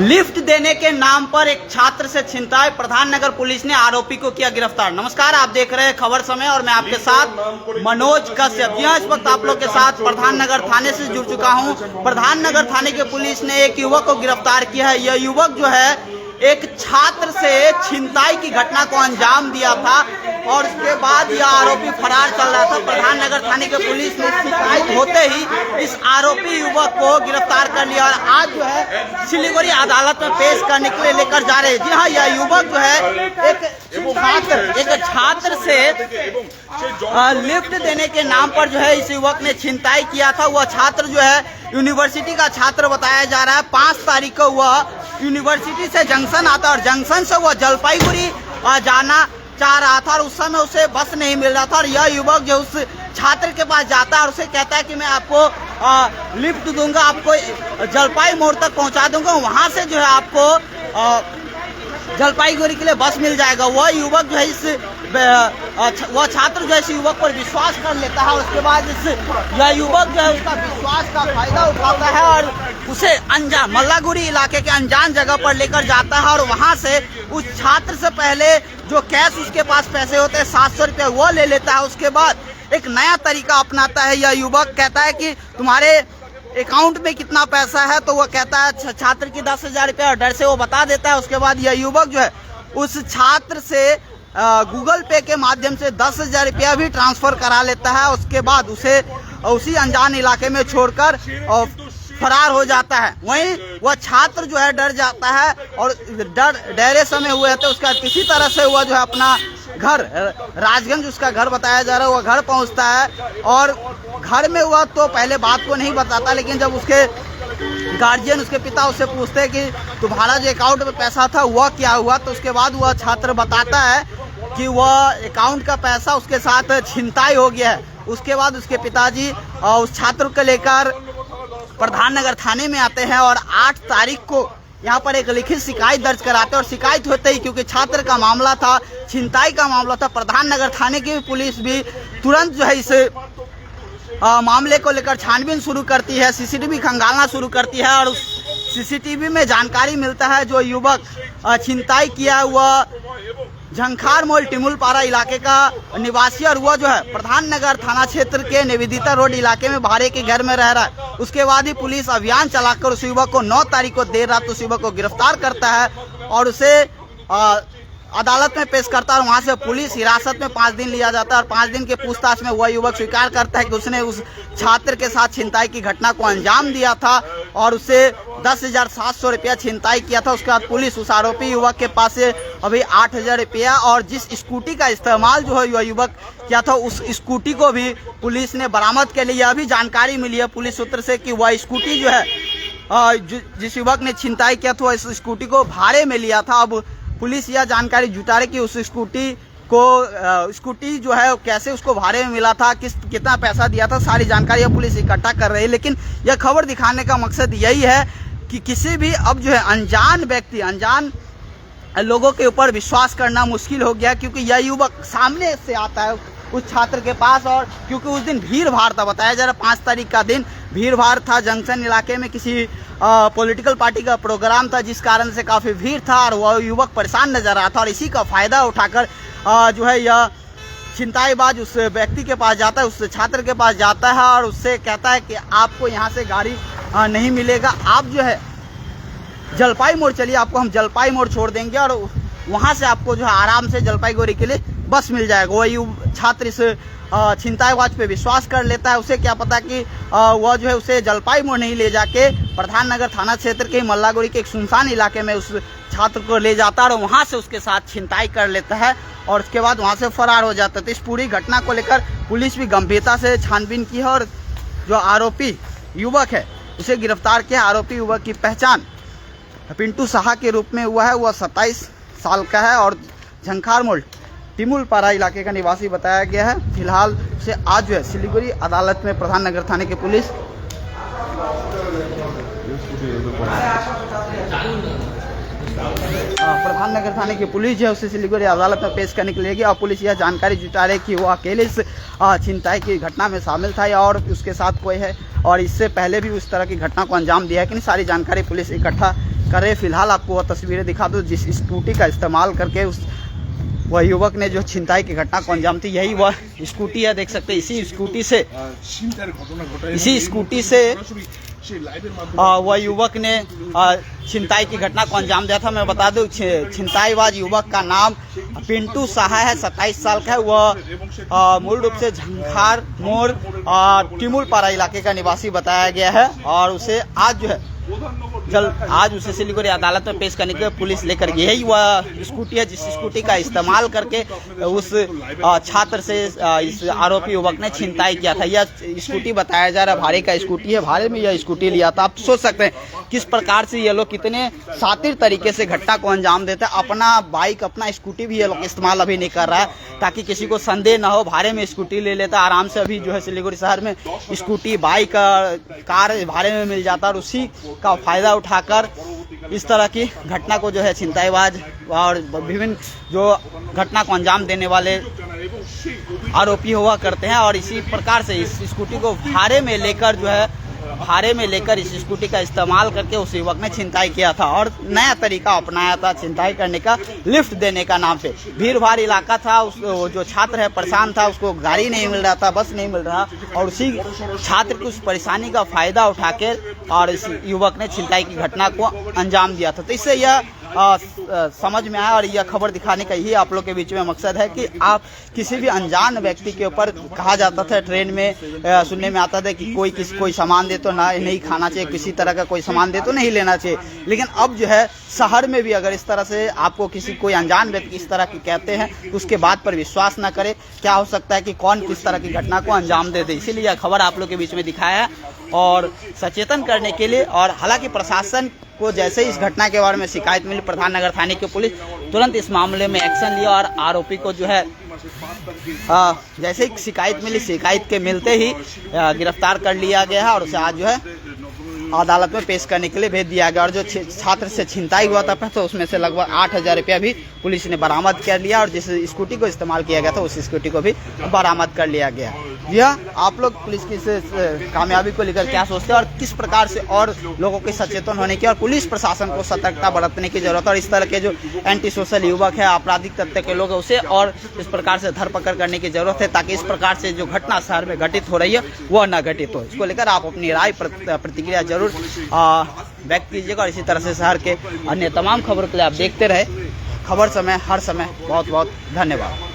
Lift देने के नाम पर एक छात्र से छिनताई, प्रधान नगर पुलिस ने आरोपी को किया गिरफ्तार। नमस्कार, आप देख रहे हैं खबर समय और मैं आपके साथ मनोज कश्यप। जी हाँ, इस वक्त आप लोग के साथ प्रधान नगर थाने से जुड़ चुका हूं। प्रधान नगर थाने के पुलिस ने एक युवक को गिरफ्तार किया है। यह युवक जो है एक छात्र से छिनताई की घटना को अंजाम दिया था और उसके बाद यह आरोपी फरार चल रहा था। प्रधान नगर थाने के पुलिस ने शिकायत होते ही इस आरोपी युवक को गिरफ्तार कर लिया और आज जो है सिलीगुड़ी अदालत में पेश करने के लिए लेकर जा रहे हैं। जी हाँ, यह युवक जो है एक छात्र से लिफ्ट देने के नाम पर जो है इस युवक ने छिनताई किया था। वह छात्र जो है यूनिवर्सिटी का छात्र बताया जा रहा है। 5 तारीख को वह यूनिवर्सिटी से जंक्शन आता और जंक्शन से वह जलपाईगुड़ी जाना चाह रहा था और उस समय उसे बस नहीं मिल रहा था और यह युवक जो उस छात्र के पास जाता है और उसे कहता है कि मैं आपको लिफ्ट दूंगा, आपको जलपाई मोड़ तक पहुंचा दूंगा, वहां से जो है आपको जलपाईगुड़ी के लिए बस मिल जाएगा। वह युवक जो है वह छात्र जो है इस युवक पर विश्वास कर लेता है और उसके बाद यह युवक जो है उसका विश्वास का फायदा उठाता है और उसे अनजान मल्लागुड़ी इलाके के अनजान जगह पर लेकर जाता है और वहां से उस छात्र से पहले जो कैश उसके पास पैसे होते हैं 700 रुपये वो ले लेता है। उसके बाद एक नया तरीका अपनाता है। यह युवक कहता है कि तुम्हारे अकाउंट में कितना पैसा है, तो वो कहता है छात्र की 10,000 रुपये और डर से वो बता देता है। उसके बाद यह युवक जो है उस छात्र से गूगल पे के माध्यम से 10,000 रुपया भी ट्रांसफर करा लेता है। उसके बाद उसे उसी अनजान इलाके में छोड़कर फरार हो जाता है। वहीं वह छात्र जो है डर जाता है और डरे समय हुए थे उसका किसी तरह से वह जो है अपना घर राजगंज उसका घर बताया जा रहा है, वह घर पहुंचता है और घर में हुआ तो पहले बात को नहीं बताता, लेकिन जब उसके गार्जियन उसके पिता उससे पूछते हैं कि तुम्हारा जो अकाउंट में पैसा था वह क्या हुआ, तो उसके बाद वह छात्र बताता है कि वह अकाउंट का पैसा उसके साथ छिनताई हो गया है। उसके बाद उसके पिताजी उस छात्र को लेकर प्रधान नगर थाने में आते हैं और 8 तारीख को यहाँ पर एक लिखित शिकायत दर्ज कराते हैं और शिकायत होते ही क्योंकि छात्र का मामला था, छिनताई का मामला था, प्रधान नगर थाने की पुलिस भी तुरंत जो है इस मामले को लेकर छानबीन शुरू करती है, सीसीटीवी खंगालना शुरू करती है और उस सीसीटीवी में जानकारी मिलता है जो युवक छिनताई किया हुआ झंखार मोल टिमुलपारा इलाके का निवासी और वह जो है प्रधान नगर थाना क्षेत्र के निवेदिता रोड इलाके में भाड़े के घर में रह रहा है। उसके बाद ही पुलिस अभियान चलाकर उस युवक को 9 तारीख को देर रात उस युवक को गिरफ्तार करता है और उसे अदालत में पेश करता है और वहां से पुलिस हिरासत में 5 दिन लिया जाता है और 5 दिन के पूछताछ में वह युवक स्वीकार करता है कि उसने उस छात्र के साथ छिनताई की घटना को अंजाम दिया था और उसे 10,700 रुपया छिनताई किया था। उसके बाद पुलिस उस आरोपी युवक के पास से अभी 8,000 रुपया और जिस स्कूटी का इस्तेमाल जो है वह युवक किया था उस स्कूटी को भी पुलिस ने बरामद कर लिया। अभी जानकारी मिली है पुलिस सूत्र से कि वह स्कूटी जो है जिस युवक ने छिनताई किया था इस स्कूटी को भाड़े में लिया था। अब पुलिस यह जानकारी जुटा रही कि उस स्कूटी जो है कैसे उसको भाड़े में मिला था, कितना पैसा दिया था, सारी जानकारी पुलिस इकट्ठा कर रही है। लेकिन यह खबर दिखाने का मकसद यही है कि किसी भी अब जो है अनजान व्यक्ति, अनजान लोगों के ऊपर विश्वास करना मुश्किल हो गया क्योंकि यह युवक सामने से आता है उस छात्र के पास और क्योंकि उस दिन भीड़ भाड़ था, बताया जा रहा 5 तारीख का दिन भीड़ भाड़ था, जंक्शन इलाके में किसी पॉलिटिकल पार्टी का प्रोग्राम था जिस कारण से काफ़ी भीड़ था और वह युवक परेशान नजर आ रहा था और इसी का फ़ायदा उठाकर जो है यह छिनताईबाज उस व्यक्ति के पास जाता है, उस छात्र के पास जाता है और उससे कहता है कि आपको यहाँ से गाड़ी नहीं मिलेगा, आप जो है जलपाई मोड़ चलिए, आपको हम जलपाई मोड़ छोड़ देंगे और वहाँ से आपको जो है आराम से जलपाईगुड़ी के लिए बस मिल जाएगा। वही छात्र इस छिनताईबाज पे विश्वास कर लेता है। उसे क्या पता कि वह जो है उसे जलपाई मोड़ नहीं ले जाके प्रधान नगर थाना क्षेत्र के मल्लागुड़ी के एक सुनसान इलाके में उस छात्र को ले जाता है और वहाँ से उसके साथ छिनताई कर लेता है और उसके बाद वहाँ से फरार हो जाता है। तो इस पूरी घटना को लेकर पुलिस भी गंभीरता से छानबीन की है और जो आरोपी युवक है उसे गिरफ्तार किया। आरोपी युवक की पहचान पिंटू साहा के रूप में हुआ है। वह 27 साल का है और झंखार मोल टिमुलपारा इलाके का निवासी बताया गया है। फिलहाल उसे आज जो है सिलीगुड़ी अदालत में प्रधान नगर थाने की पुलिस प्रधान नगर थाने की पुलिस जो है उसे सिलीगुड़ी अदालत में पेश करने के लिए गई और पुलिस यह जानकारी जुटा रही कि वो अकेले इस छिनताई की घटना में शामिल था या और उसके साथ कोई है और इससे पहले भी उस तरह की घटना को अंजाम दिया है कि नहीं, सारी जानकारी पुलिस इकट्ठा करे। फिलहाल आपको वह तस्वीरें दिखा दूं जिस स्कूटी का इस्तेमाल करके वह युवक ने जो छिनताई की घटना को अंजाम दी। यही वह स्कूटी है, देख सकते हैं। इसी स्कूटी से वह युवक ने छिनताई की घटना को अंजाम दिया था। मैं बता दूं छिनताईबाज युवक का नाम पिंटू साहा है, 27 साल का है। वह मूल रूप से झंखार मोड़ टिमुलपारा इलाके का निवासी बताया गया है और उसे आज उसे सिलीगुड़ी अदालत में पेश करने के लिए पुलिस लेकर गई। यही वह स्कूटी है जिस स्कूटी का इस्तेमाल करके उस छात्र से इस आरोपी युवक ने छिनताई किया था। यह स्कूटी बताया जा रहा है भाड़े का स्कूटी है, भाड़े में यह स्कूटी लिया था। आप सोच सकते हैं किस प्रकार से ये लोग कितने शातिर तरीके से घटना को अंजाम देते हैं। अपना बाइक अपना स्कूटी भी ये लोग इस्तेमाल अभी नहीं कर रहा है ताकि किसी को संदेह न हो। भाड़े में स्कूटी ले लेता आराम से। अभी जो है सिलीगुड़ी शहर में स्कूटी बाइक कार भाड़े में मिल जाता और उसी का फायदा उठाकर इस तरह की घटना को जो है छिनताईबाज और विभिन्न जो घटना को अंजाम देने वाले आरोपी हुआ करते हैं। और इसी प्रकार से इस स्कूटी को भाड़े में लेकर इस स्कूटी का इस्तेमाल करके उस युवक ने छिनताई किया था और नया तरीका अपनाया था छिनताई करने का, लिफ्ट देने का नाम पे। भीड़ भाड़ इलाका था, जो छात्र है परेशान था, उसको गाड़ी नहीं मिल रहा था, बस नहीं मिल रहा और उसी छात्र की उस परेशानी का फायदा उठा के और इस युवक ने छिनताई की घटना को अंजाम दिया था। तो इससे यह समझ में आया और यह खबर दिखाने का यही आप लोग के बीच में मकसद है कि आप किसी भी अनजान व्यक्ति के ऊपर, कहा जाता था ट्रेन में सुनने में आता था कि कोई सामान दे तो नहीं खाना चाहिए, किसी तरह का कोई सामान दे तो नहीं लेना चाहिए। लेकिन अब जो है शहर में भी अगर इस तरह से आपको कोई अनजान व्यक्ति इस तरह की कहते हैं तो उसके बात पर विश्वास न करें। क्या हो सकता है कि कौन किस तरह की घटना को अंजाम दे दे। इसीलिए यह खबर आप लोग के बीच में दिखाया है और सचेतन करने के लिए। और हालांकि प्रशासन को जैसे इस घटना के बारे में शिकायत मिली, प्रधान नगर थाने की पुलिस तुरंत इस मामले में एक्शन लिया और आरोपी को जो है जैसे ही शिकायत मिली, शिकायत के मिलते ही गिरफ्तार कर लिया गया है और उसे आज जो है अदालत में पेश करने के लिए भेज दिया गया। और जो छात्र से छिनताई हुआ था तो उसमें से लगभग 8,000 रुपया भी पुलिस ने बरामद कर लिया और जिस स्कूटी को इस्तेमाल किया गया था उस स्कूटी को भी बरामद कर लिया गया। यह आप लोग पुलिस की इस कामयाबी को लेकर क्या सोचते हैं और किस प्रकार से और लोगों के सचेतन होने की और पुलिस प्रशासन को सतर्कता बरतने की जरूरत है और इस तरह के जो एंटी सोशल युवक है, आपराधिक तत्व के लोग हैं, उसे और इस प्रकार से धरपकड़ करने की जरूरत है ताकि इस प्रकार से जो घटना शहर में घटित हो रही है वह न घटित हो। इसको लेकर आप अपनी राय प्रतिक्रिया जरूर व्यक्त कीजिएगा और इसी तरह से शहर के अन्य तमाम खबरों के लिए आप देखते रहे खबर समय, हर समय। बहुत बहुत धन्यवाद।